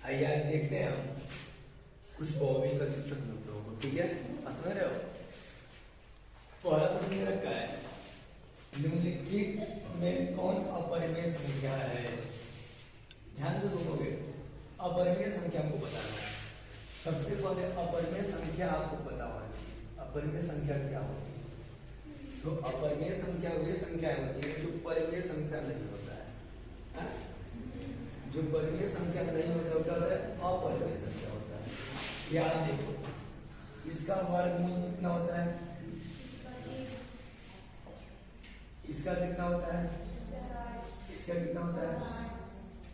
आइए आज देखते हैं हम कुछ बहुविकल्पित प्रश्न उत्तरों को। ठीक है, समझ रहे हो? पहला प्रश्न ये रखा है, निम्नलिखित में कौन अपरिमेय संख्या है? ध्यान से सुनोगे, अपरिमेय संख्या को बताना है। सबसे पहले अपरिमेय संख्या आपको पता होना चाहिए। अपरिमेय संख्या क्या होती है? तो अपरिमेय संख्या वे संख्याएं होती है जो परिमेय संख्या नहीं होता है। जो परिमेय संख्या नहीं होता है अपरिमेय संख्या होता है। याद देखो, इसका वर्गमूल कितना होता है? इसका कितना होता है? इसका कितना होता है?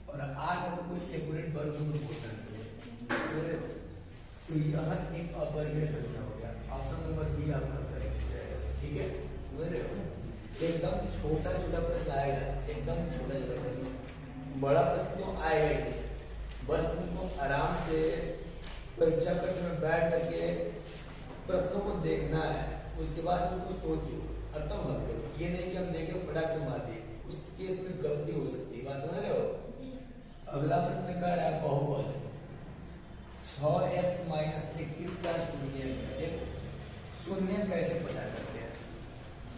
और 8 का तो कोई एक्यूरेट वर्गमूल होता नहीं। तो यह एक अपरिमेय संख्या हो गया। ऑप्शन नंबर बी आपका करेक्ट हो जाएगा। ठीक है, समझ रहे हो? एकदम छोटा छोटा प्रश्न आएगा, एकदम छोटा छोटा प्रश्न, बड़ा प्रश्न तो आएगा ही नहीं। बस तुमको आराम से परीक्षा कक्ष में बैठ करके प्रश्नों को देखना है, उसके बाद उनको सोचो और तब हल करो। ये नहीं कि हम देखे फटाक से मार दिए, उस केस में गलती हो सकती है। बात समझ रहे हो? अगला प्रश्न कह रहा है बहुपद 6x - 21 का शून्य कैसे पता करते हैं?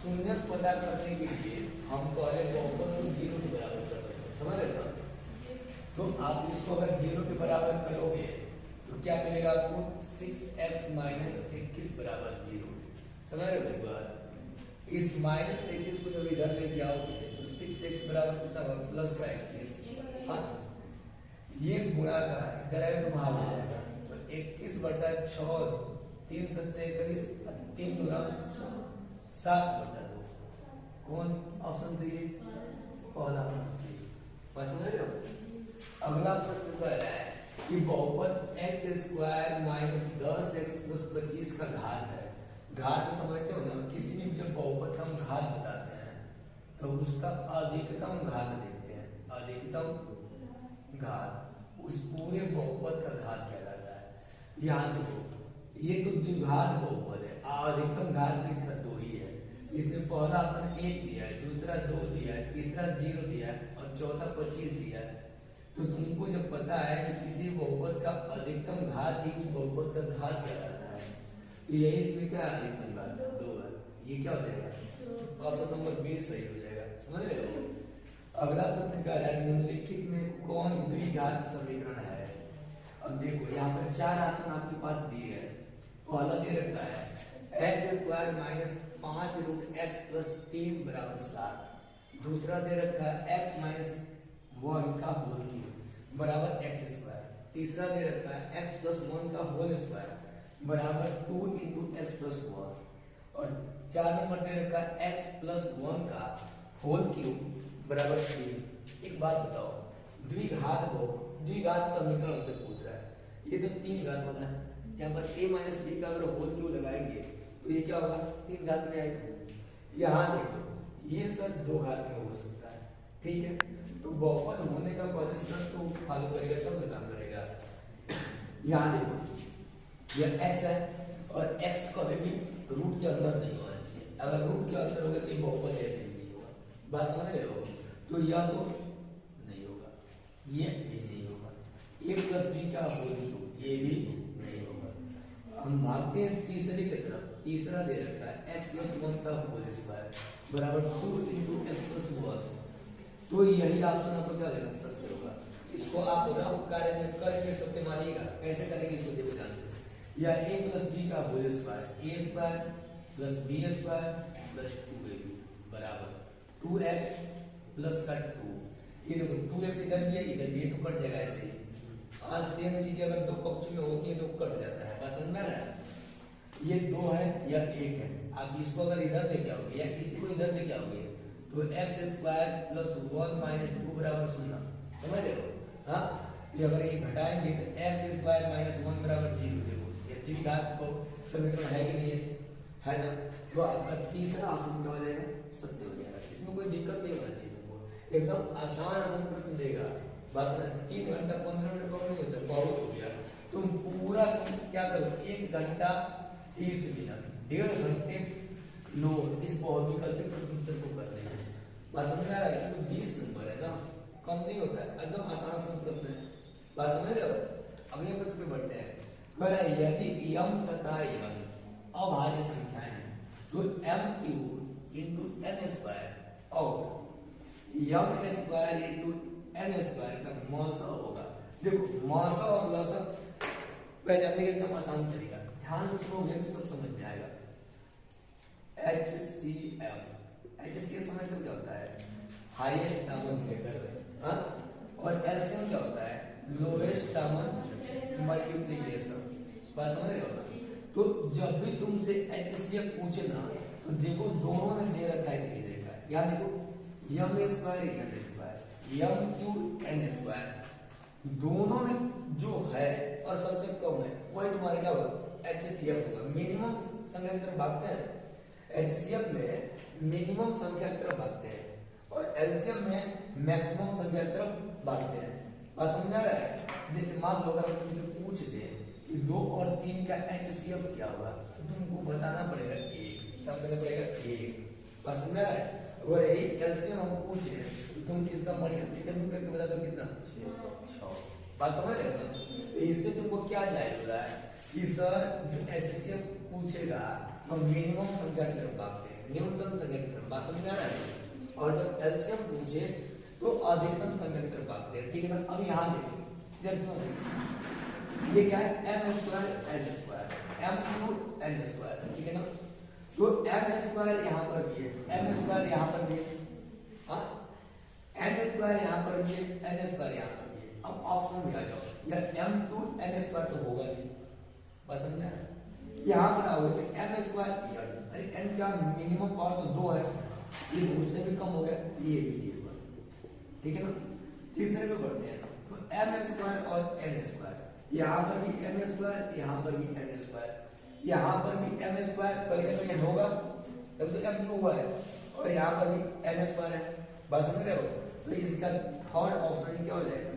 शून्य पता करने के लिए हम पहले बहुपद को 0 के बराबर कर देते हैं। समझ रहे हो? तो आप इसको अगर 0 के बराबर करोगे तो क्या मिलेगा आपको? 6x - 21 बराबर 0। समझ रहे हो मेरी बात? इस -21 को जब इधर लेके आओगे तो 6x बराबर कितना होगा? प्लस का 21। हाँ, ये गुणा का इधर आएगा तो भाग हो जाएगा। तो 21/6 3 × 7 = 21, 3 × 2 = 7/2। कौन ऑप्शन से? ये पहला ऑप्शन। बस समझ रहे हो? अगला प्रश्न कह रहा है कि बहुपद x² - 10x + 25 का घात है। घात तो समझते हो ना? किसी भी जब बहुपद का हम घात बताते हैं तो उसका अधिकतम घात देखते हैं। अधिकतम घात उस पूरे बहुपद का घात कहलाता है। यहाँ देखो, ये तो द्विघात बहुपद है। अधिकतम घात इसका 2 ही है। इसमें पहला ऑप्शन 1 दिया है, दूसरा 2 दिया है, तीसरा 0 दिया है और चौथा 25 दिया है। तो तुमको जब पता है कि किसी बहुपद का अधिकतम घात ही उस बहुपद का घात कहलाता है, तो यही इसमें क्या है? अधिकतम घात 2 है। ये क्या हो जाएगा? ऑप्शन नंबर 20 सही हो जाएगा। समझ रहे हो? अगला प्रश्न कह रहा है निम्नलिखित में कौन द्विघात समीकरण है? अब देखो, यहाँ पर 4 ऑप्शन आपके पास दिए हैं। पहला दे रखा है x² - 5√x + 3 = 7। दूसरा दे रखा है x - 1 का होल क्यूब बराबर x²। तीसरा दे रखा है x + 1 का होल स्क्वायर बराबर 2 × x + 1। और 4 नंबर दे रखा है x + 1 का होल क्यूब बराबर 3। एक बात बताओ, द्विघात समीकरण से पूछ रहा है। ये तो 3 घात वाला है। यहाँ पर a - b का अगर होल क्यूब लगाएंगे तो ये क्या होगा? 3 घात में आएगा। यहाँ देखो, ये सब 2 घात में हो सकता है। ठीक है, तो बहुपद होने का परिस्थिति तो फॉलो करेगा, तब काम करेगा। यहाँ देखो, यह x है और x कभी भी रूट के अंदर नहीं होना चाहिए। अगर रूट के अंदर होगा तो ये बहुपद ऐसे ही नहीं होगा। बात समझ रहे हो? तो यह तो नहीं होगा, ये भी नहीं होगा। a + b का होल क्यूब ये भी नहीं होगा। हम भागते हैं तीसरे की तरफ। तीसरा दे रखा है x + 1 का होल स्क्वायर बराबर 2 × x + 1। तो यही ऑप्शन आपको क्या देगा? सही होगा। इसको आप रफ कार्य में करके शब्द मारिएगा। कैसे करेंगे इसको देखो ध्यान से। या a + b का whole square, a² + b² + 2ab बराबर 2x + 2। ये देखो 2x इधर भी है, इधर भी है, तो कट जाएगा ऐसे ही। आज सेम चीज अगर 2 पक्ष में होती है तो कट जाता है। बात समझ में आ रहा है? ये 2 है या 1 है। आप इसको अगर इधर लेके आओगे या इसी को इधर लेके आओगे तो x² + 1 - 2 = 0। समझ रहे हो? हाँ, ये अगर ये घटाएंगे तो x² - 1 = 0। देखो, ये द्विघात को समीकरण है कि नहीं है ना? तो आपका तीसरा ऑप्शन क्या हो जाएगा? सत्य हो जाएगा। इसमें कोई दिक्कत नहीं होना चाहिए तुमको। एकदम आसान प्रश्न देगा। बस 3 घंटा 15 मिनट कम नहीं होता, बहुत हो गया। तुम पूरा क्या करो, 1 घंटा 30 मिनट 1.5 घंटे लो इस बहुविकल्पित प्रश्न उत्तर को करने में। बात समझ आ रहा है? 20 नंबर है ना, कम नहीं होता है, एकदम आसान प्रश्न है। बात समझ रहे हो? अगले पद पे बढ़ते हैं। पर यदि m तथा n अभाज्य संख्याएं हैं तो m³ इंटू n स्क्वायर और m square into n square का मौसा होगा। देखो मौसा और लौसा पहचानने का एकदम आसान तरीका, ध्यान से सुनोगे तो सब समझ में आएगा। HCF समझते हो क्या होता है? हाईएस्ट कॉमन फैक्टर, और एलसीएम क्या होता है? Lowest common multiplication. बात समझ रहे हो? तो जब भी तुमसे HCF पूछे ना तो देखो दोनों ने दे रखा है कि नहीं देखा है। यहाँ देखो m square n square m³ n square दोनों में जो है और सबसे कम है वही तुम्हारा क्या होगा? HCF होगा। मिनिमम संख्या की तरफ भागते हैं, HCF में मिनिमम संख्या की तरफ भागते हैं और एलसीएम में मैक्सिमम संख्या की तरफ भागते हैं। बात समझ आ रहा है? जैसे मान लो अगर तुमसे पूछ दे कि 2 और 3 का HCF क्या होगा तो तुमको बताना पड़ेगा 1, तब कहना पड़ेगा 1। बात समझ आ रहा है? अगर यही एलसीएम हम पूछे तो तुम इसका मल्टीप्लिकेशन करके बता दो कितना? 6। बात समझ रहे हो? इससे तुमको क्या जाहिर हो रहा है कि सर जो HCF पूछेगा हम मिनिमम संख्या की तरफ भागते हैं, न्यूनतम संख्या की तरफ। बात समझ आ रहा है? और जब एलसीएम पूछे तो अधिकतम संख्या की तरफ भागते हैं। ठीक है ना? अब यहाँ देखो ये क्या है? m square n square m³ n square. ठीक है ना? तो m स्क्वायर यहाँ पर भी है, m स्क्वायर यहाँ पर भी है, n स्क्वायर यहाँ पर भी है, n स्क्वायर यहाँ पर भी है। अब ऑप्शन में आ जाओ, या m³ n स्क्वायर तो होगा नहीं। बस समझा? यहाँ पर आओगे तो m स्क्वायर, अरे n का मिनिमम पावर तो 2 है, ये उससे भी कम हो गया, ये भी दिया हुआ। ठीक है ना? तीसरे पे बढ़ते हैं तो m स्क्वायर और n स्क्वायर, यहाँ पर भी m स्क्वायर, यहाँ पर भी n स्क्वायर, यहाँ पर भी m स्क्वायर पहले तो ये होगा तब तो m क्यों हुआ है, और यहाँ पर भी n स्क्वायर है। बात समझ रहे हो? तो इसका थर्ड ऑप्शन क्या हो जाएगा?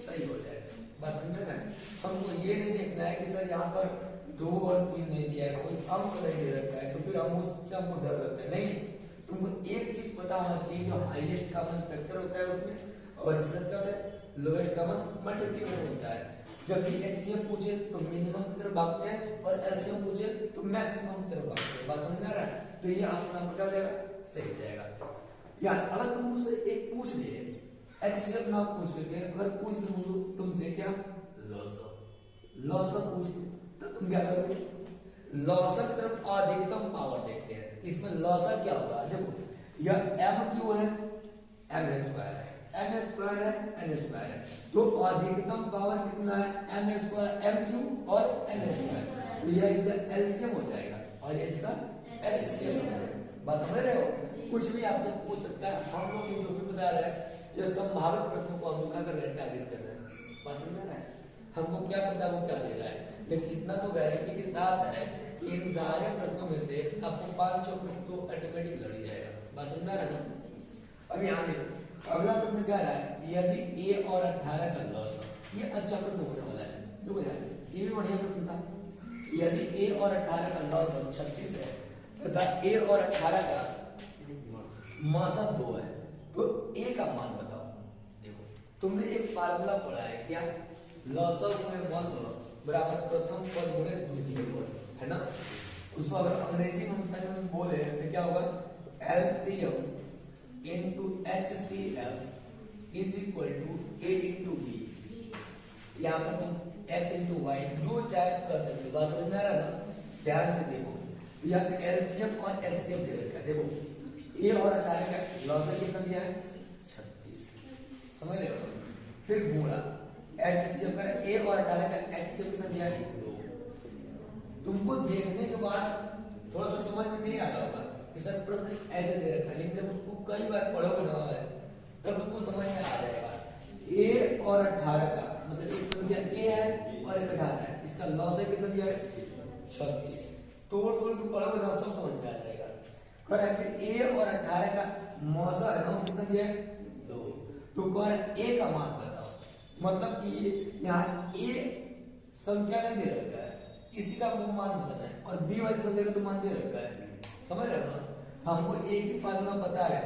सही हो जाएगा। बात समझ रहे हैं? हमको ये नहीं देखना है कि सर यहाँ पर 2 और 3 नहीं दिया है, कोई अंक नहीं दे रखा है तो फिर हम उससे हमको डर लगता है। नहीं, तुमको एक चीज पता होना चाहिए, जो हाईएस्ट कॉमन फैक्टर होता है उसमें, और इसका क्या होता है? लोएस्ट कॉमन मल्टीप्लिकेशन होता है। जब भी एचसीएफ पूछे तो मिनिमम की तरफ भागते हैं और एलसीएम पूछे तो मैक्सिमम की तरफ भागते हैं। बात समझ में आ रहा है? तो ये ऑप्शन आपका क्या हो जाएगा? सही हो जाएगा। यार अगर तुम मुझसे एक पूछ दे, एचसीएफ ना पूछ करके अगर पूछ तुमसे क्या लॉस पूछ तो तुम क्या करोगे? लॉस की तरफ अधिकतम पावर देखते हैं। इसमें लॉस क्या होगा? देखो यह m³ है, m स्क्वायर है, n स्क्वायर है, n स्क्वायर है, तो अधिकतम पावर कितना है? m स्क्वायर, m³ और n स्क्वायर। तो यह इसका एलसीएम हो जाएगा और ये इसका एचसीएफ हो जाएगा। बात समझ रहे हो? कुछ भी आपसे पूछ सकता है। हम लोग जो भी बता रहे हैं ये संभावित प्रश्नों को हम क्या कर रहे हैं? टारगेट कर रहे हैं। बात समझ रहे हैं? हमको क्या पता वो क्या दे रहा है, लेकिन इतना तो गारंटी के साथ है कि इन सारे प्रश्नों में से आपको 5-6 प्रश्न तो ऑटोमेटिक लड़ ही जाएगा। बात समझ रहा है ना? अब यहाँ देखो अगला प्रश्न क्या रहा है? यदि a और 18 का लॉस, ये अच्छा प्रश्न होने वाला है, देखो ध्यान से, ये भी बढ़िया प्रश्न था। यदि a और 18 का लॉस 36 है तथा a और 18 का मौसा 2 है तो a का मान बताओ। देखो तुमने एक फार्मूला पढ़ा है क्या? लॉस ऑफ बराबर प्रथम पद गुणे द्वितीय पद, है ना? उसको अगर अंग्रेजी में बोले तो क्या होगा? LCM into HCF is equal to A into B। यहाँ पर तुम x into y जो चाहे कर सकते हो। बात समझ में आ रहा है ना? ध्यान से देखो, यह LCM और HCF दे रखा है। देखो A और 18 का लॉस कितना दिया है? 36, समझ रहे हो? फिर गुणा HCF का A और 18 का HCF कितना दिया है? 2। तुमको देखने के बाद थोड़ा सा समझ में नहीं आ रहा होगा कि सर प्रश्न ऐसे दे रखा है, लेकिन जब उसको कई बार पढ़ोगे ना तब तुमको समझ में आ जाएगा। A और 18 का मतलब एक संख्या A है और एक 18 है, इसका लॉस है कितना दिया है? 36। तोड़ तोड़ के पढ़ोगे ना सब समझ में आ जाएगा। फिर A और 18 का मौसा है ना कितना दिया है? 2। तो A का मान बताओ। मतलब कि यहाँ A संख्या नहीं दे रखा है, इसी का हमको मान बताना है, और B वाली संख्या का तो मान दे रखा है। समझ रहे हो? हमको एक ही फार्मूला पता है,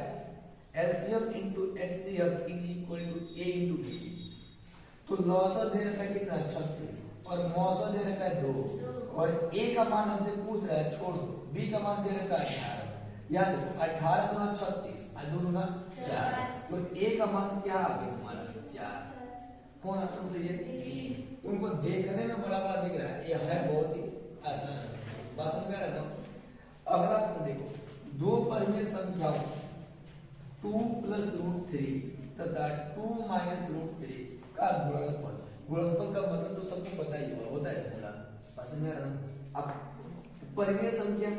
LCM into HCF is equal to A into B। तो लौसत दे रखा है कितना 36 और मौसत दे रखा है 2 और a का मान हमसे पूछ रहा है छोड़ दो, b का मान दे रखा है 18। याद रखो 18 गुना 36 और 2 गुना 4, तो a का मान क्या आ गया तुम्हारा 4। कौन ऑप्शन सही है? उनको देखने में बड़ा बड़ा दिख रहा है, ये है बहुत ही आसान है, बात समझ में आ रहा है। अगला प्रश्न देखो, दो परिमेय संख्याओं 2 प्लस रूट 3 तथा 2 माइनस रूट 3 का गुणनफल। गुणनफल का मतलब तो सबको पता ही होता है पूरा, समझ में आ रहा है। अब परिमेय संख्या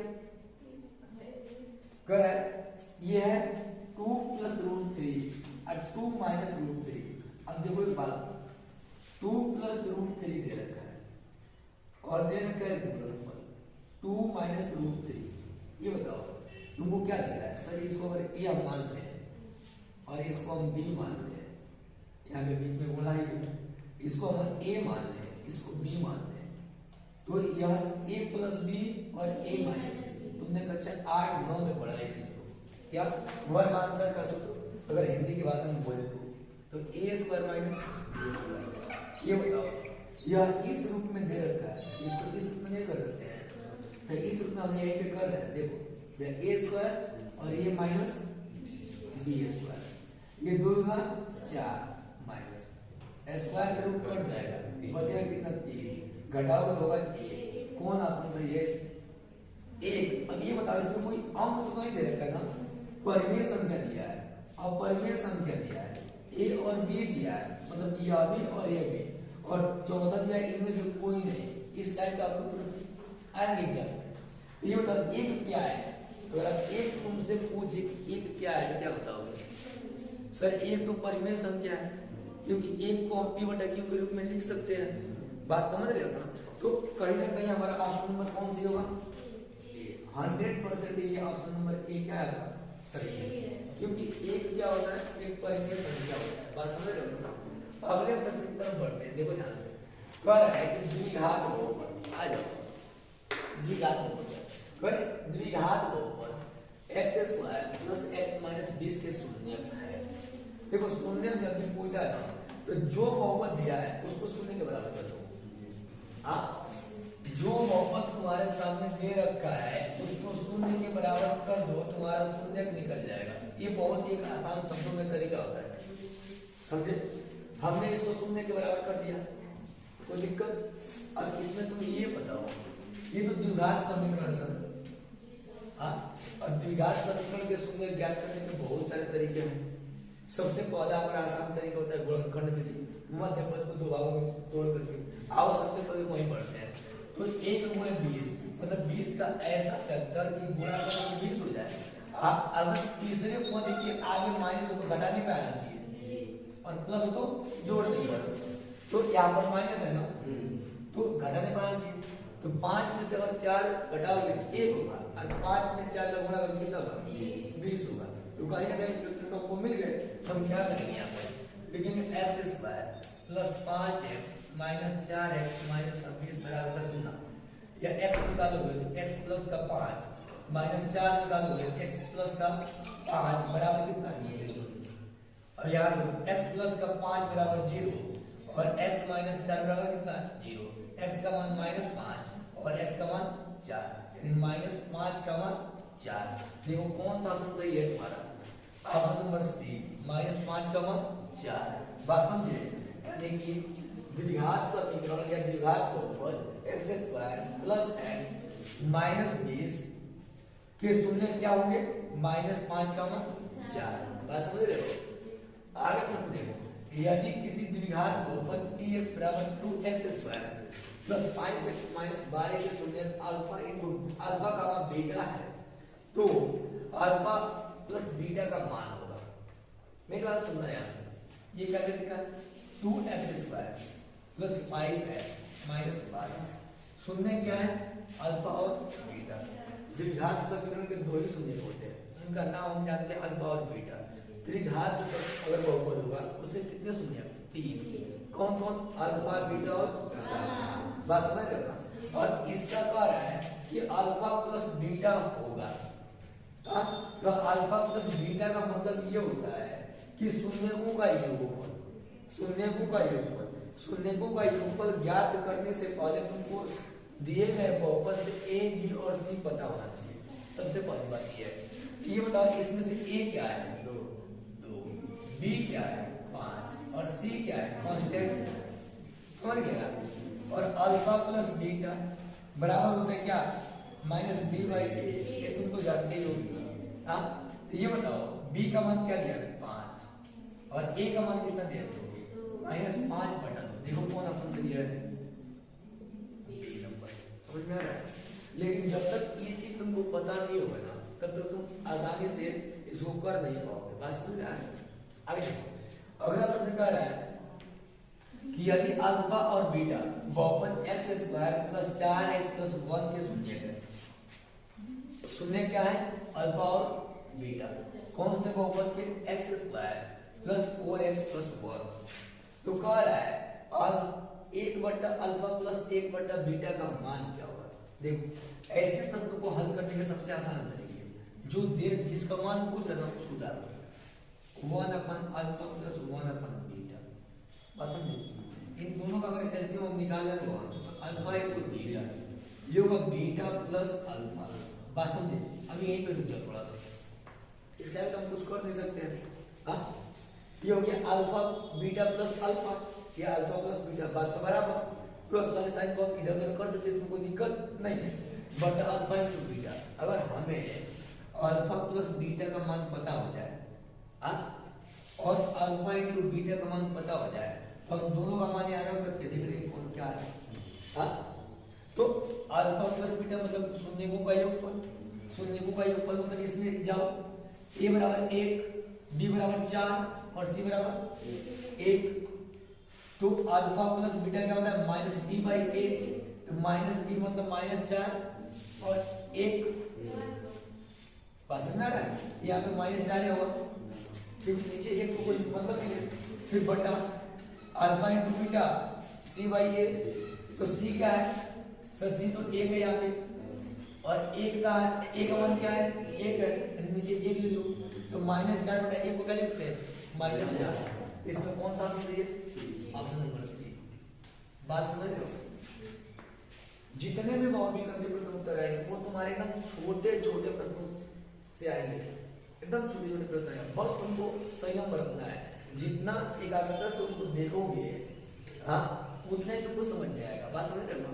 क्या है? ये है 2 प्लस रूट 3 और 2 माइनस रूट 3। अब देखो एक बात, 2 प्लस रूट 3 दे रखा है और दे रखा है गुणनफल 2 माइनस रूट 3। ये बताओ तुमको क्या दे रहा है? सर इसको अगर ए हम मान लें और इसको हम बी मान लें, यहाँ पे बीच में बोला ही, इसको हम ए मान लें, इसको बी मान लें, तो यह ए प्लस बी और ए माइनस। तुमने कक्षा 8-9 में पढ़ा इस चीज को, क्या वर्गांतर का सूत्र अगर हिंदी की भाषा में बोले तो ए स्क्वायर माइनस बी स्क्वायर। ये बताओ यह इस रूप में दे रखा है, इसको इस रूप में नहीं कर सकते हैं, तो इस रूप में हम यहीं पे कर रहे हैं। देखो ए स्क्वायर और ये माइनस बी स्क्वायर, ये 2 गुना 4 माइनस स्क्वायर का रूप कट जाएगा, बचेगा कितना 3, घटाओ तो होगा 1। कौन ऑप्शन सही है? 1। अब ये बताओ इसमें कोई अंक तो नहीं दे रखा है ना, परिमेय संख्या दिया है, अब परिमेय संख्या दिया है ए और बी दिया है, मतलब यह बी और ये बी, और चौथा दिया है इनमें से कोई नहीं। इस टाइप का आपको आएंगे क्या? ये बताओ एक क्या है? तो अगर एक तुमसे पूछे एक क्या है तो क्या बताओगे? सर एक तो परिमेय संख्या है, क्योंकि एक को हम p बटा q के रूप में लिख सकते हैं, बात समझ रहे हो ना? तो कहीं ना कहीं हमारा ऑप्शन नंबर कौन सी होगा? 100% ये ऑप्शन नंबर ए क्या है? सही है, क्योंकि एक क्या होता है? एक परिमेय संख्या होता है, बात समझ रहे हो ना? अगले प्रश्न की तरफ बढ़ते हैं। देखो ध्यान से, कह रहा है कि द्विघात बहुपद, आ जाओ द्विघात बहुपद, द्विघात बहुपद x square plus x minus 20 के शून्य है। देखो शून्य जब भी पूछा है ना, तो जो बहुपद दिया है उसको शून्य के बराबर कर दो। हाँ, जो बहुपद तुम्हारे सामने दे रखा है उसको शून्य के बराबर कर दो, तुम्हारा शून्य निकल जाएगा। ये बहुत ही एक आसान शब्दों में तरीका होता है, समझे? हमने इसको शून्य के बराबर कर दिया, कोई दिक्कत? अब इसमें तुम ये बताओ, ये तो द्विघात समीकरण सर, हाँ, और द्विघात समीकरण के शून्य ज्ञात करने के बहुत सारे तरीके हैं। सबसे पहला हमारा आसान तरीका होता है गुणनखंड विधि, मध्य पद को दो भागों में तोड़ करके। आओ सबसे पहले वहीं पढ़ते हैं। तो 1 गुणे 20 मतलब 20 का ऐसा फैक्टर कि गुणा करके 20 हो जाए। अगर तीसरे पद के आगे माइनस हो तो घटा नहीं पाना चाहिए, और प्लस हो तो जोड़ नहीं पड़े, तो यहाँ पर माइनस है ना, तो घटा नहीं पाना चाहिए। तो 5 में से अगर 4 घटाओगे 1 होगा, और 5 में 4 का गुणा करके कितना होगा? 20 होगा। तो कहीं ना कहीं तो हमको मिल गए, तो हम क्या करेंगे यहाँ पर? लिखेंगे x square plus 5x minus 4x minus 20 बराबर 0, या x निकालोगे तो x प्लस का 5 माइनस 4 निकालोगे x प्लस का 5 बराबर कितना है? और यहाँ x प्लस का 5 बराबर 0 और x माइनस 4 बराबर कितना है? 0। x का मान माइनस 5 और x का मान 4, यानी माइनस 5 का मान 4। देखो कौन सा ऑप्शन सही है तुम्हारा? ऑप्शन नंबर सी, माइनस 5 का मान 4। बात समझे? यानी कि द्विघात समीकरण या द्विघात बहुपद x square plus x minus 20 के शून्य क्या होंगे? माइनस 5 का मान 4। बात समझ रहे हो? आगे तुम देखो, यदि किसी द्विघात बहुपद px बराबर 2x square plus 5x minus 12 के शून्य अल्फा इनटू अल्फा का मान बीटा है, तो अल्फा प्लस बीटा का मान होगा। मेरी बात सुनना यहाँ से, ये क्या करेगा? 2x square plus 5x minus 12, शून्य क्या है? अल्फा और बीटा। द्विघात समीकरण के दो ही शून्य होते हैं, उनका नाम हम जानते हैं अल्फा और बीटा। त्रिघात अगर बहुपद होगा उससे कितने शून्य? 3। कौन कौन? अल्फा, बीटा और बात समझ रहे हो ना? और इसका कारण है कि अल्फा प्लस बीटा होगा, तो अल्फा प्लस बीटा का मतलब ये होता है कि शून्यों का योगफल, शून्यकों का योगफल। शून्यकों का योगफल ज्ञात करने से पहले तुमको दिए गए बहुपद ए बी और सी पता होना चाहिए। सबसे पहली बात ये है। ये बताओ इसमें से ए क्या है? 2, बी क्या है? 5 और सी क्या है? कांस्टेंट। समझ गया? और अल्फा प्लस बीटा बराबर होता है क्या? माइनस बी बाई ए। ये तुमको जानते ही होगी। हाँ, तो ये बताओ बी का मान क्या दिया? 5 और ए का मान कितना दिया? -5/2। देखो कौन ऑप्शन दिया है? B number. समझ में आ रहा है? लेकिन जब तक ये चीज तुमको पता नहीं होगा ना, तब तक तुम आसानी से इसको कर नहीं पाओगे। बात समझ में आ रहा है? आगे अगला प्रश्न कह रहा है कि यदि अल्फा और बीटा बहुपद x² + 4x + 1 के शून्य है। शून्य क्या है? अल्फा और बीटा। कौन से बहुपद के? x² + 4x + 1। तो कह रहा है 1/अल्फा + 1/बीटा का मान क्या होगा? देखो ऐसे प्रश्न को हल करने के सबसे आसान तरीके जो दे जिसका मान पूछ रहा था सुधार 1/अल्फा + 1/बीटा। बस समझे? इन दोनों का अगर एलसीएम हम निकालना हो तो अल्फा * बीटा ये होगा बीटा प्लस अल्फा। बात समझे? अब यहीं पे रुक जाओ थोड़ा सा, इसके आगे हम कुछ कर नहीं सकते हैं। हाँ, ये हो गया अल्फा बीटा प्लस अल्फा, या अल्फा प्लस बीटा। बात तो बराबर, प्लस वाले साइन को हम इधर उधर कर सकते हैं, इसमें कोई दिक्कत नहीं है। बट अल्फा * बीटा, अगर हमें अल्फा प्लस बीटा का मान पता हो जाए, हाँ, और अल्फा * बीटा का मान पता हो जाए, तो हम दोनों का मान यहाँ रख करके देख रहे हैं कौन क्या है। हाँ, तो अल्फा प्लस बीटा मतलब शून्यकों का योगफल। शून्यकों का योगफल मतलब इसमें जाओ a बराबर 1, b बराबर 4 और c बराबर 1। तो अल्फा प्लस बीटा क्या होता है? -b/8। तो -b मतलब -4 और 1 पास में आ रहा है। यहाँ पे -4 होगा, फिर नीचे 1 को कोई मतलब नहीं है। फिर बटा अल्फा * बीटा c/a। तो c क्या है? सर c तो 1 है यहाँ पे, और 1 का मान क्या है? 1 है, नीचे 1 ले लो। तो -4/1 को क्या लिखते हैं? -4। इसमें कौन सा आंसर है? Option number C. बात समझ रहे हो? जितने भी बहुविकल्पी प्रश्न उत्तर आएंगे वो तुम्हारे एकदम छोटे छोटे प्रश्नों से आएंगे, एकदम छोटे छोटे प्रश्न आएंगे। बस तुमको संयम रखना है। जितना एकाग्रता से उसको देखोगे, हाँ, उतने तुमको समझ में आएगा। बात समझ रहे हो?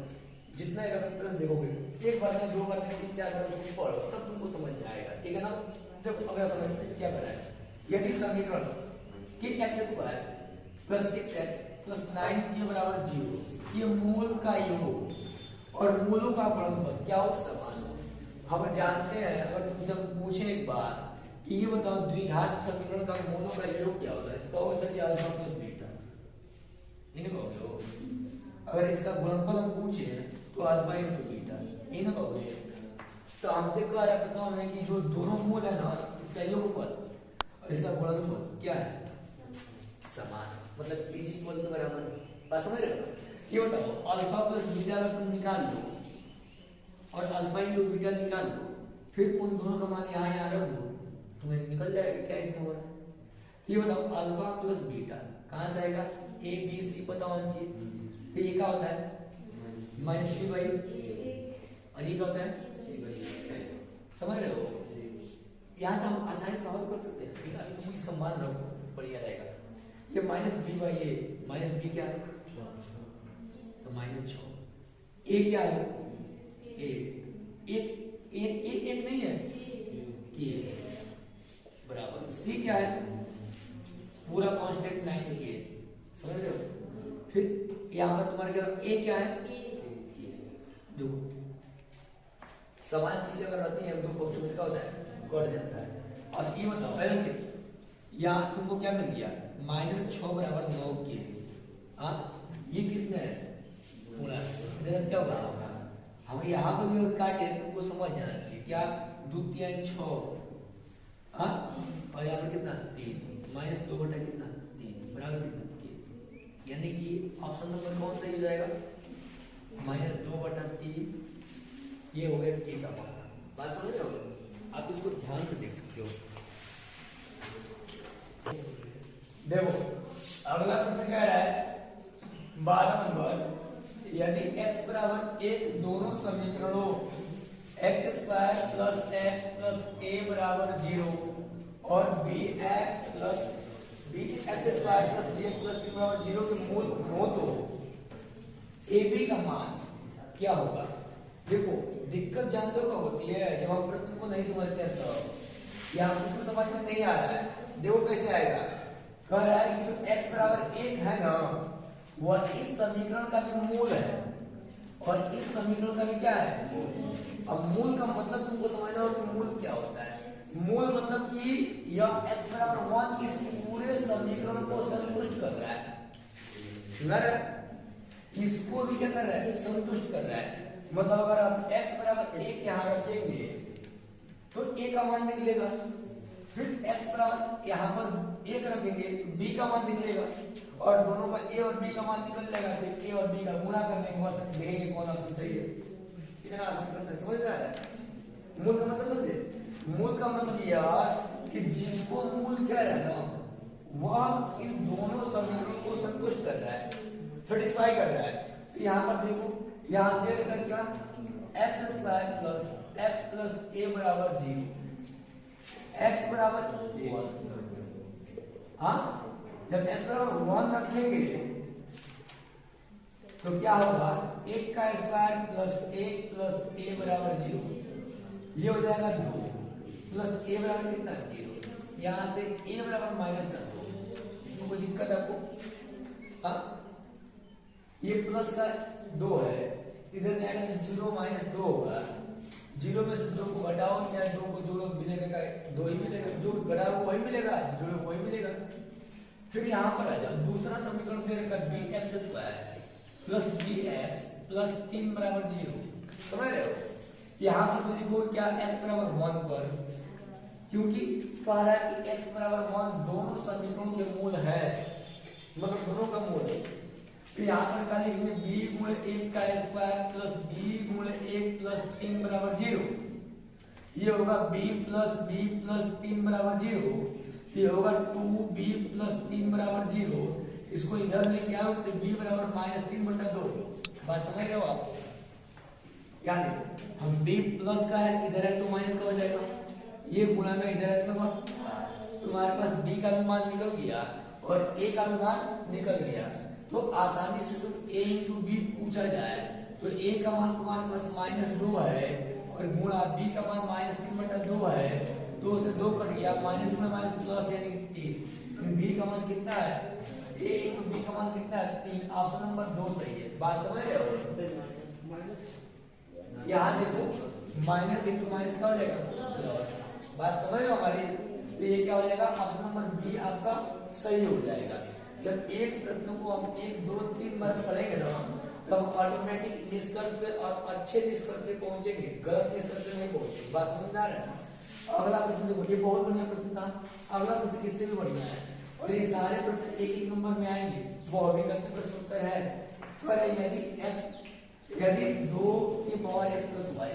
जितना एकाग्रता से देखोगे, 1 बार में 2 बार में 3 4 बार में पढ़ो, तब तुमको समझ में आएगा। ठीक है ना? जब अगला समझ क्या कर रहा है, यदि समीकरण कि x² + 6x + 9 बराबर 0 ये मूल का योग और मूलों का गुणनफल क्या हो? समान हो। हम जानते हैं, अगर तुमसे पूछे एक बार कि ये बताओ द्विघात समीकरण का मूलों का योग क्या होता है, तो सर अल्फा प्लस बीटा। इन्हें कहोगे हो। अगर इसका गुणनफल हम पूछे तो अल्फा * बीटा, इन्हें कहोगे। तो हमसे कह रहा है कि जो दोनों मूल है ना, इसका योगफल और इसका गुणनफल क्या है? समान। मतलब इज इक्वल टू बराबर। बात समझ रहे हो? ये बताओ अल्फा प्लस बीटा अगर तुम निकाल लो और अल्फा * बीटा निकाल लो, फिर उन दोनों का मान यहाँ रख दो, तुम्हें निकल जाएगा क्या इसमें हो रहा है। ये बताओ अल्फा प्लस बीटा कहाँ से आएगा? a b c पता होना चाहिए। तो ये क्या होता है? -c/a और ये क्या होता है? c/a। समझ रहे हो? यहाँ से हम आसानी से सॉल्व कर सकते हैं। अभी तुम इसका मान रखो, बढ़िया रहेगा। ये -b/a, -b क्या है? तो -6। a क्या है? एक नहीं है, ये बराबर c क्या है? पूरा कांस्टेंट 9 के। समझ रहे हो? फिर यहाँ पर तुम्हारे क्या a क्या है? देखो समान चीज अगर रहती है, दो पक्षों में क्या होता है? कट जाता है। और ये बताओ यहाँ तुमको क्या मिल गया? -6 बराबर 9 के। हाँ, ये किसमें है? पूरा क्या होगा? हम यहाँ पर भी और काटे, तुमको समझ जाना चाहिए क्या? 2 3 6, हाँ, और यहाँ पर कितना? 3 -2 कितना? 3 बराबर कितना? के। यानी कि ऑप्शन नंबर कौन सा हो जाएगा? -2/3। ये हो गया के का मान। बात समझ रहे हो? आप इसको ध्यान से देख सकते हो। देखो अगला प्रश्न कह रहा है 12 नंबर, यदि x बराबर 1 दोनों समीकरणों x square plus x plus a बराबर 0 और bx square plus bx plus c बराबर 0 के मूल हो तो ab का मान क्या होगा। देखो दिक्कत जानते हो कब होती है, जब हम प्रश्न को नहीं समझते हैं तो, या हमको समझ में नहीं आ रहा है। देखो कैसे आएगा, कह रहा है कि जो x बराबर 1 है ना, वह इस समीकरण का भी मूल है और इस समीकरण का भी क्या है। अब मूल का मतलब तुमको समझना होगा कि मूल क्या होता है। मूल मतलब कि यह x बराबर 1 इस पूरे समीकरण को संतुष्ट कर रहा है, सुना रहा है? इसको भी क्या कर रहा है, संतुष्ट कर रहा है। मतलब अगर आप x बराबर 1 यहाँ रखेंगे तो a का मान निकलेगा, फिर x बराबर यहाँ पर 1 रखेंगे तो b का मान निकलेगा, और दोनों का a और b का मान निकल जाएगा, फिर a और b का गुणा करने के बाद देखेंगे कौन ऑप्शन सही है। इतना आसान प्रश्न समझ में आ रहा है। मूल का मतलब समझे, मूल का मतलब यह कि जिसको मूल कह रहा है ना, वह इन दोनों समीकरणों को संतुष्ट कर रहा है, सेटिस्फाई कर रहा है। तो यहाँ पर देखो, यहाँ दे रखा क्या, x square plus x plus a बराबर 0, x बराबर 1। हाँ, जब x बराबर 1 रखेंगे तो क्या होगा, 1 का स्क्वायर प्लस 1 प्लस a बराबर 0, ये हो जाएगा 2 प्लस a बराबर कितना 0, यहाँ से a बराबर माइनस कर दो। कोई दिक्कत है आपको? हाँ, ये प्लस का 2 है, इधर जाएगा तो 0 माइनस 2 होगा। 0 में से 2 को घटाओ, चाहे 2 को जोड़ो, मिलेगा 2 ही मिलेगा, जो घटाओ वही मिलेगा, जोड़ो वही मिलेगा। फिर यहाँ पर आ जाओ, दूसरा समीकरण दे रखा bx square plus bx plus 3 बराबर 0, समझ रहे हो? यहाँ पर तो लिखो क्या, x बराबर 1 पर, क्योंकि कह रहा है कि x बराबर 1 दोनों समीकरणों के मूल है, मतलब दोनों का मूल है। तो यहाँ पर क्या लिखेंगे, b गुणे 1 का स्क्वायर प्लस b गुणे 1 प्लस 3 बराबर 0, ये होगा b प्लस 3 बराबर 0, ये होगा 2b प्लस 3 बराबर 0। इसको इधर लेके आओ तो b बराबर माइनस 3 बटा 2। बात समझ रहे हो आप? यानी हम b प्लस का है, इधर है तो माइनस का हो जाएगा, ये गुणा में इधर है तो तुम्हारे पास b का भी मान निकल गया और a का भी मान निकल गया। तो आसानी से तुम a इंटू बी पूछा जाए तो a का मान तुम्हारे पास माइनस 2 है और गुणा b का मान माइनस 3 बटा 2 है, 2 से 2 कट गया, माइनस में माइनस प्लस यानी 3, b का मान कितना है, a इंटू बी का मान कितना है 3। ऑप्शन नंबर 2 सही है। बात समझ रहे हो? यहाँ देखो माइनस इंटू माइनस क्या हो जाएगा, प्लस। बात समझ रहे हो हमारी? तो ये क्या हो जाएगा, ऑप्शन नंबर बी आपका सही हो जाएगा। जब एक प्रश्न को हम 1 2 3 बार पढ़ेंगे ना, तो हम ऑटोमेटिक निष्कर्ष पे और अच्छे निष्कर्ष पे पहुंचेंगे, गलत निष्कर्ष पे नहीं पहुंचेंगे। बात समझ में आ रहा है? अगला प्रश्न देखो, ये बहुत बढ़िया प्रश्न था। अगला प्रश्न इससे भी बढ़िया है और ये सारे प्रश्न एक नंबर में आएंगे। वो अभिगत प्रश्न उत्तर है, पर यदि 2 की पावर x प्लस वाई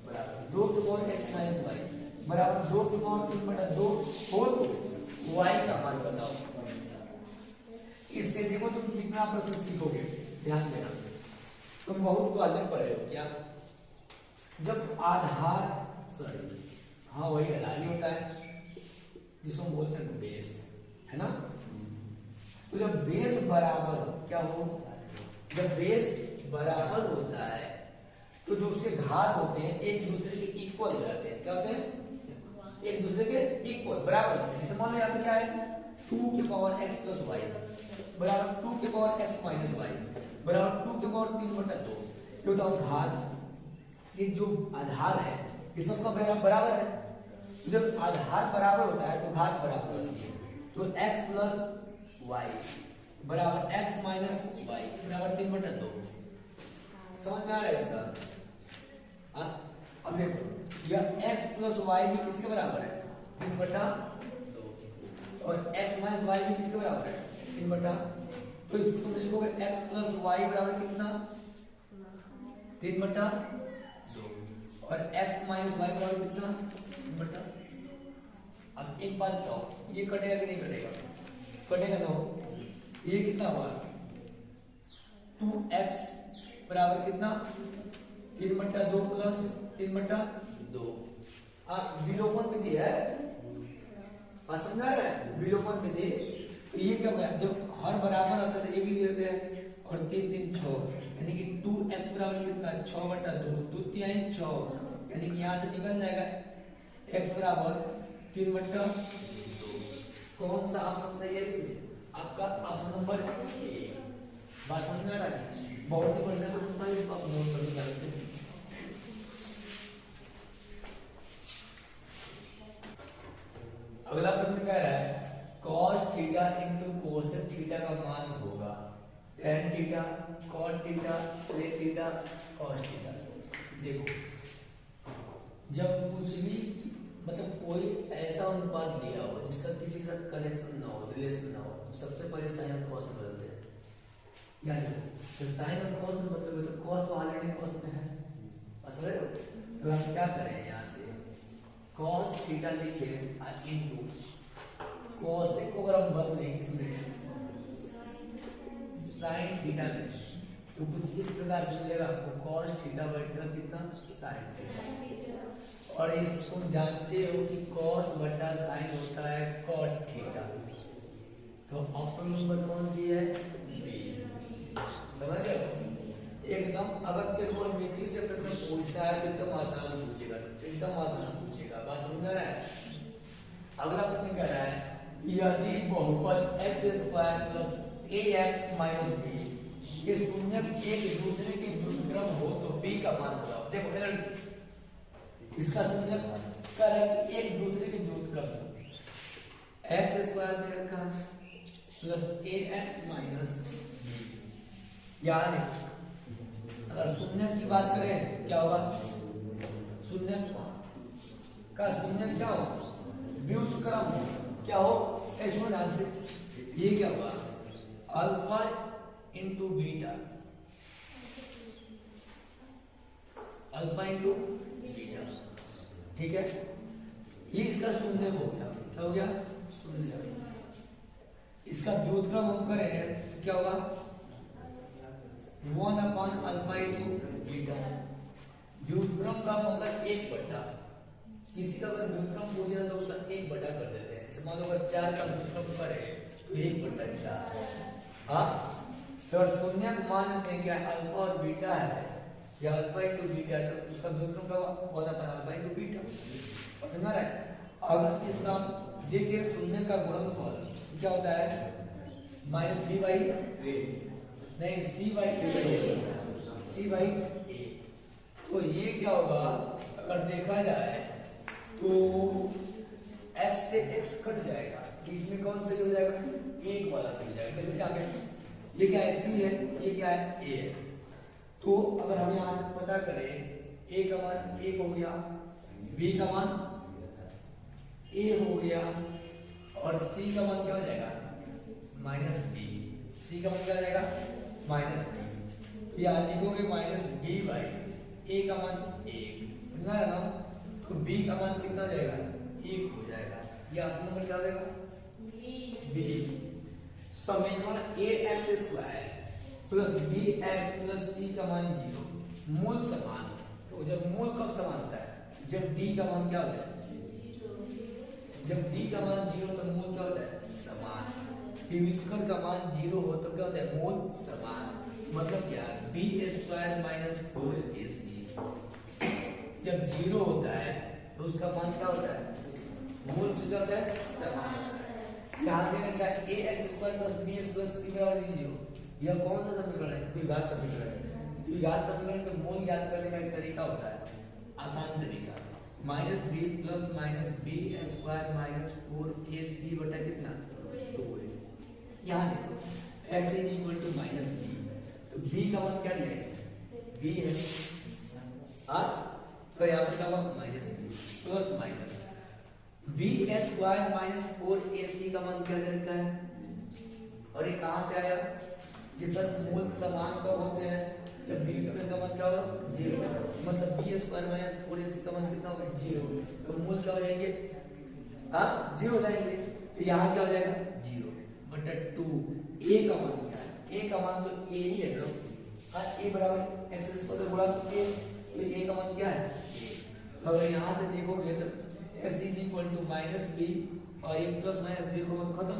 बराबर 2 की पावर x माइनस वाई बराबर 2 की पावर 3 बटा 2 हो तो y का मान बताओ। इससे देखो तुम कितना प्रश्न सीखोगे। ध्यान देना, तुम बहुत वाजब पढ़े हो क्या, जब आधार हाँ वही आधार होता है जिसको हम बोलते हैं बेस, है ना। तो जब बेस बराबर क्या हो, जब बेस बराबर होता है तो जो उसके घात होते हैं एक दूसरे के इक्वल हो जाते हैं। क्या होते हैं, एक दूसरे के इक्वल बराबर। जैसे मान लो यहाँ पे क्या है, 2 की पावर x प्लस वाई बराबर 2 की पावर x माइनस वाई बराबर 2 की पावर 3 बटा 2। ये बताओ घात, ये जो आधार है ये सबका बराबर है। तो जब आधार बराबर होता है तो घात बराबर होती है। तो x प्लस वाई बराबर x माइनस वाई बराबर 3 बटा 2। समझ में आ रहा है इसका? अब देखो यह x प्लस वाई भी किसके बराबर है, 3 बटा 2, और x माइनस वाई भी किसके बराबर है, 3 बटा। तो तुम लिखोगे x प्लस वाई बराबर कितना, 3 बटा 2, और x माइनस वाई बराबर कितना, 3 बटा। अब एक बात बताओ, ये कटेगा कि नहीं कटेगा, कटेगा तो ये कितना हुआ 2x बराबर कितना 3/2 प्लस 3/2। आप विलोपन विधि है समझ रहे हैं विलोपन विधि। तो ये क्या होगा जब हर बराबर होता है तो एक ही लेते हैं और 3 3 6 यानी कि 2x बराबर कितना 6/2 2 3 6 यानी कि यहाँ से निकल जाएगा x बराबर 3/2। कौन सा ऑप्शन सही है इसमें आपका ऑप्शन नंबर ए। बात समझ में आ रहा है बहुत ही बढ़िया क्वेश्चन था इसको आप नोट कर लीजिए से। अगला प्रश्न कह रहा है cos theta into cosec theta का मान होगा tan theta cot theta sec theta cos theta. देखो जब कुछ भी मतलब कोई ऐसा अनुपात दिया हो जिसका किसी के साथ कनेक्शन ना हो रिलेशन ना हो तो सबसे पहले साइन और कॉस में बदलते हैं। यानी तो साइन और कॉस में बदलोगे तो कॉस तो ऑलरेडी कॉस में है समझ रहे हो। तो हम क्या करें यहाँ से cos थीटा लिखे इनटू कोसेक को अगर हम बदलें किसमें साइन थीटा में तो कुछ इस प्रकार से मिलेगा आपको cos थीटा बटा कितना साइन थीटा। और इस तुम जानते हो कि cos बटा साइन होता है cot थीटा। तो ऑप्शन नंबर कौन सी है बी। समझ रहे हो एकदम अगर तेरे को मेथी से प्रश्न पूछता है तो एकदम आसान पूछेगा एकदम आसान पूछेगा। बात समझ रहा है। अगला प्रश्न कह रहा है यदि बहुपद x² plus ax minus b के शून्य एक दूसरे के व्युत्क्रम हो तो b का मान बताओ। देखो इसका शून्य कर है कि एक दूसरे के व्युत्क्रम x² दे रखा प्लस ax माइनस b। यानी अगर शून्य की बात करें क्या होगा शून्य का शून्य क्या हो व्युत्क्रम क्या हो ऐसे ध्यान से ये क्या हुआ alpha into beta alpha into beta ठीक है। ये इसका शून्य हो गया क्या हो गया शून्य। इसका व्युत्क्रम हम करें क्या होगा 1/अल्फा इंटू बीटा। व्युत्क्रम का मतलब 1/। किसी का अगर व्युत्क्रम पूछे तो उसका 1/। कर देते हैं। मान लो अगर 4 का व्युत्क्रम करे तो 1/4। हाँ तो शून्य मान देंगे अल्फा और बीटा है या अल्फा इंटू बीटा तो उसका व्युत्क्रम का 1/अल्फा इंटू बीटा। समझ रहा है। अब इसका देखिए शून्य का गुणनफल क्या होता है -b/a नहीं c/a। तो ये क्या होगा अगर देखा जाए तो x से x कट जाएगा इसमें कौन सही हो जाएगा एक वाला सही हो जाएगा। देखो क्या ये क्या है c है ये क्या है a है। तो अगर हम यहाँ से पता करें a का मान 1 हो गया b का मान a हो गया और c का मान क्या हो जाएगा -b। c का मान क्या हो जाएगा -b। तो यहाँ लिखोगे -b/a का मान 1 समझा है ना। तो b का मान कितना हो जाएगा 1 हो जाएगा। ये ऑप्शन नंबर क्या हो जाएगा बी। समीकरण ax² plus bx plus c का मान 0 मूल समान। तो जब मूल कब समान होता है जब d का मान क्या होता है जब d का मान 0 तो मूल क्या होता है समान। व्युत्क्रम का मान 0 हो तो क्या होता है मूल समान। मतलब क्या b² माइनस 4ac जब 0 होता है तो उसका मान क्या होता है मूल से क्या होता है समान। यहाँ दे रखा है ax² plus bx plus c बराबर 0। यह कौन सा समीकरण है द्विघात समीकरण है। द्विघात समीकरण का मूल ज्ञात करने का एक तरीका होता है आसान तरीका -b plus -b² minus 4ac बटा कितना 2 है। यहाँ देखो x is equal to -b तो b का मान क्या दिया इसमें b है हाँ तो यहाँ पर क्या होगा -b plus minus b² minus 4ac का मान क्या दे रखा है। और ये कहाँ से आया जिस पर मूल समान कब होते हैं जब b का मान क्या होगा 0 मतलब b² माइनस 4ac का मान कितना होगा 0 तो मूल क्या हो जाएंगे हाँ 0 हो जाएंगे। तो यहाँ क्या हो जाएगा 0/2 ए का मान क्या है? ए का मान तो ए ही है ना, और ए बराबर एक्स स्क्वायर गुणा ए, तो ए का मान क्या है? तो अगर यहाँ से देखोगे तो x is equal to minus B और ये प्लस माइनस जीरो में खत्म,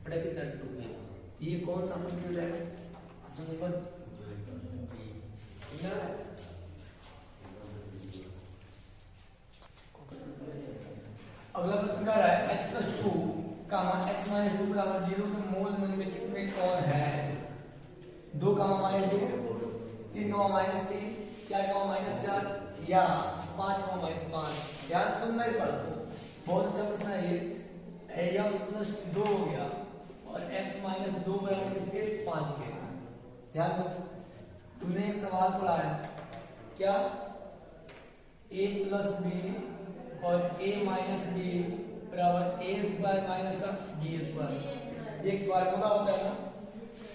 बटा कितना 2 है। ये कौन सा फंक्शन हो जाएगा? Option number B. अगला प्रश्न कह रहा है x प्लस 2 का मान x माइनस 2 बराबर 0 के मूल निम्नलिखित में कौन है? 2 का मान माइनस 2, 3 का मान माइनस 3, 4 का मान माइनस 4 या 5 का मान माइनस 5। ध्यान से सुनना इस बात को, बहुत अच्छा प्रश्न है ये। x प्लस 2 हो गया और x माइनस 2 बराबर किसके? 5 के। ध्यान दो, तुमने एक सवाल पढ़ा है क्या? a प्लस बी और a माइनस बी बराबर a स्क्वायर माइनस का b स्क्वायर। ये एक फार्मूला होता है ना।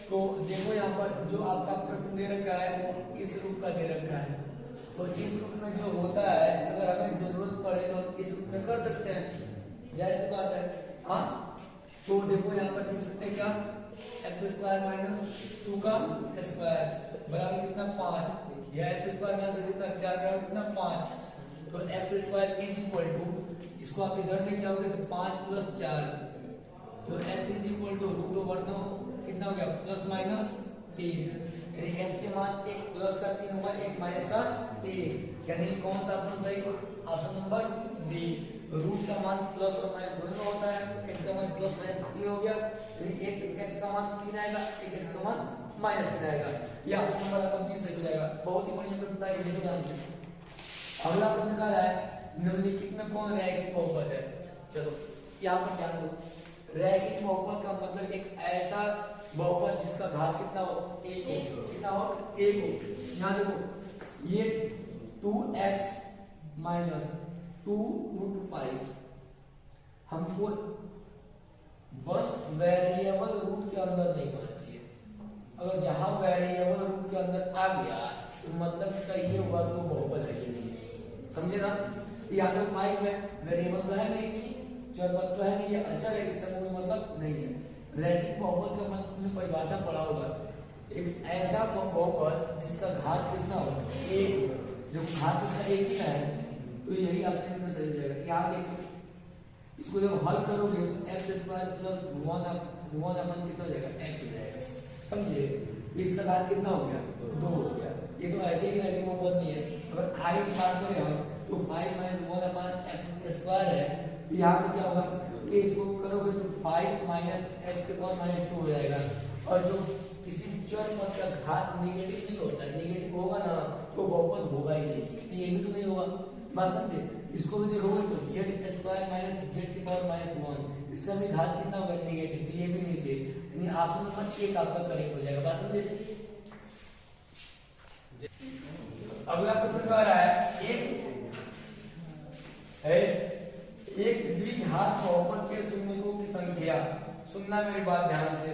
तो देखो यहाँ पर जो आपका प्रश्न दे रखा है वो इस रूप का दे रखा है। तो इस रूप में जो होता है, अगर हमें जरूरत पड़े तो इस रूप में कर सकते हैं, जाहिर सी बात है। हाँ, तो देखो यहाँ पर लिख सकते हैं क्या? एक्स स्क्वायर माइनस 2 का स्क्वायर बराबर कितना? 5, या एक्स स्क्वायर माइनस कितना? 4 बराबर कितना? 5। तो x square is equal to, इसको आप इधर लेके आओगे तो 5 प्लस 4, तो x is equal to root over 9 कितना हो गया? Plus minus 3। यानी x के मान 1 प्लस का 3 होगा, 1 माइनस का 3। यानी कौन सा ऑप्शन सही? Option number B. रूट का मान प्लस और माइनस दोनों होता है, x का मान प्लस माइनस 3 हो गया, यानी एक x का मान 3 आएगा, एक x का मान माइनस 3 आएगा। ये ऑप्शन नंबर आपका बी सही हो जाएगा। बहुत ही बढ़िया प्रश्न था ये, देखो ध्यान से। अगला प्रश्न कह रहा है निम्नलिखित में कौन रैखिक बहुपद है? चलो यहाँ पर ध्यान दो, रैखिक बहुपद का मतलब एक ऐसा बहुपद जिसका घात कितना हो? 1 हो। कितना हो? 1 हो। यहाँ देखो, ये 2x माइनस 2 रूट 5 हमको बस वेरिएबल रूट के अंदर नहीं होना चाहिए। अगर जहां वेरिएबल रूट के अंदर आ गया तो मतलब इसका ये हुआ तो बहुपद है ये नहीं, समझे ना? यहाँ तो 5 है, वेरिएबल तो है नहीं, चरपद तो है नहीं, ये अचर है, इससे कोई मतलब नहीं है। रैखिक बहुपद का मतलब तुमने परिभाषा पढ़ा होगा, एक ऐसा बहुपद जिसका घात कितना हो? 1। जो घात इसका 1 ही है, तो यही ऑप्शन इसमें सही जाएगा। यहाँ देखो, इसको जब हल करोगे तो x स्क्वायर प्लस 1 अपन कितना हो जाएगा? x हो जाएगा, समझे? इसका घात कितना हो गया? 2 हो गया। ये तो ऐसे ही रैखिक बहुपद नहीं है। अगर i की बात करें हम तो 5 माइनस 1 अपन x स्क्वायर है, तो यहाँ पे क्या होगा कि इसको करोगे तो 5 माइनस x के पावर माइनस 2 हो जाएगा। और जो किसी भी चर पद का घात नेगेटिव नहीं होता है, नेगेटिव होगा ना तो बहुपद होगा ही नहीं, ये भी तो नहीं होगा, बात समझे? इसको भी देखोगे तो z स्क्वायर माइनस z की पावर माइनस 1, इसका भी घात कितना होगा? नेगेटिव, तो ये भी नहीं से, यानी ऑप्शन नंबर 1 आपका करेक्ट हो जाएगा, बात समझे? अगला प्रश्न कह रहा है एक द्विघात बहुपद के शून्यकों की संख्या। सुनना मेरी बात ध्यान से,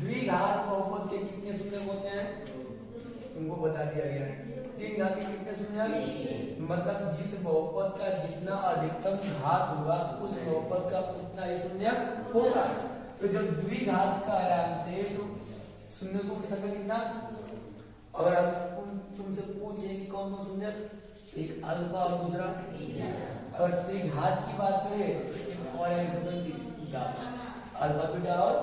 द्विघात बहुपद के कितने शून्यक होते हैं? तुमको बता दिया गया है। 3 घात के कितने शून्यक? मतलब जिस बहुपद का जितना अधिकतम घात होगा उस बहुपद का उतना ही शून्यक होगा। तो जब द्विघात का आराम से तो शून्यकों की संख्या कितना? अगर हम तुमसे पूछे कि कौन कौन शून्यक, एक अल्फा और दूसरा अगर त्रिघात की बात करें तो एक और अल्फा बीटा और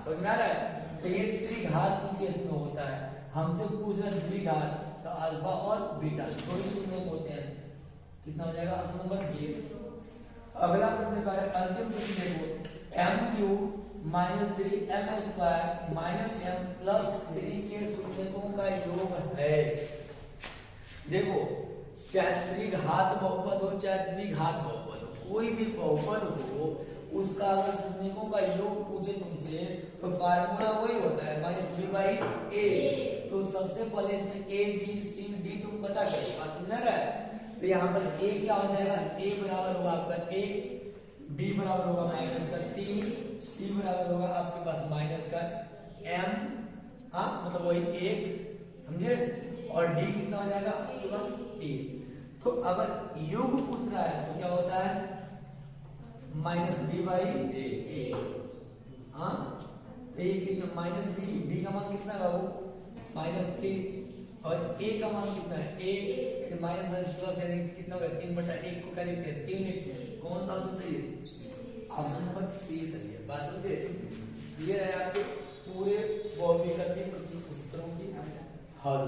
समझ में आ रहा है? तो ये त्रिघात की केस में होता है। हमसे पूछ रहे द्विघात तो अल्फा और बीटा दो ही शून्य होते हैं, कितना हो जाएगा? Option number B. अगला प्रश्न का अंतिम प्रश्न देखो, m³ minus 3m² minus m plus 3 के शून्यकों का योग है। देखो, चाहे त्रिघात बहुपद हो चाहे द्विघात बहुपद हो, कोई भी बहुपद हो उसका अगर शून्यकों का योग पूछे तुमसे तो फार्मूला वही होता है -b/a। तो सबसे पहले इसमें a b c d तुम पता करो, बात समझ रहा है? तो यहाँ पर a क्या हो जाएगा? a बराबर होगा आपका 1, b बराबर होगा -3, c बराबर होगा आपके पास -m, हाँ मतलब वही 1, समझे? और d कितना हो जाएगा आपके पास? 1। तो अगर योग पूछ रहा है तो क्या होता है? -b/a। हाँ, तो ए कितना माइनस बी का मान कितना है बाबू -3 और ए का मान कितना है ए माइनस माइनस प्लस यानी कितना होगा 3/1 को क्या लिखते हैं 3 लिखते हैं। कौन सा ऑप्शन सही है ऑप्शन नंबर सी सही है। बात समझे ये है आपके पूरे बहुविकल्पीय प्रश्नों की हल।